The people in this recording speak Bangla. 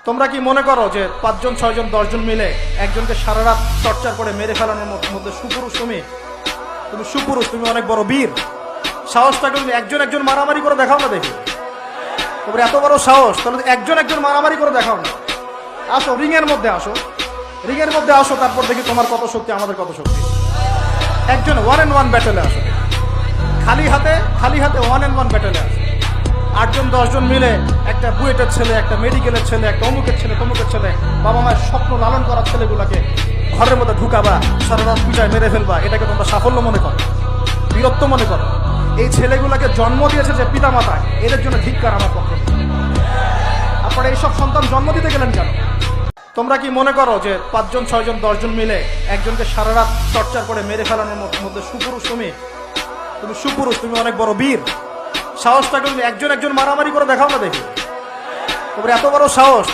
তোমরা কি মনে করো যে 5 জন 6 জন 10 জন মিলে একজনকে সারা রাত টর্চার করে মেরে ফেলানোর মধ্যে সুপুরুষ তুমি সুপুরুষ, তুমি অনেক বড় বীর? সাহসটা কিন্তু একজন মারামারি করে দেখাও না দেখি। তারপরে এত বড় সাহস, তাহলে একজন মারামারি করে দেখাও না। আসো রিংয়ের মধ্যে আসো, তারপর দেখি তোমার কত শক্তি, আমাদের কত শক্তি। একজন 1 and 1 ব্যাটেলে আসো, খালি হাতে 1 and 1 ব্যাটেলে আসো। 8 জন 10 জন মিলে একটা বুয়েটের ছেলে, একটা মেডিকেলের ছেলে, একটা অমুকের ছেলে, তমুকের ছেলে, বাবা মায়ের স্বপ্ন লালন করার ছেলেগুলোকে ঘরের মধ্যে ঢুকাবা, সারা রাত পিটায় মেরে ফেলবা, এটাকে তোমরা সাফল্য মনে করো, বীরত্ব মনে করো? এই ছেলেগুলোকে জন্ম দিয়েছে যে পিতা মাতা, এদের জন্য ধিক্কার আমার পক্ষ থেকে। আপনারা এইসব সন্তান জন্ম দিতে গেলেন কেন? তোমরা কি মনে করো যে 5 জন 6 জন 10 জন মিলে একজনকে সারা রাত টর্চার করে মেরে ফেলানোর মধ্যে সুপুরুষ তুমি সুপুরুষ, তুমি অনেক বড় বীর? সাহসটা কিন্তু একজন মারামারি করে দেখাও না দেখি। তারপরে এত বড় সাহস,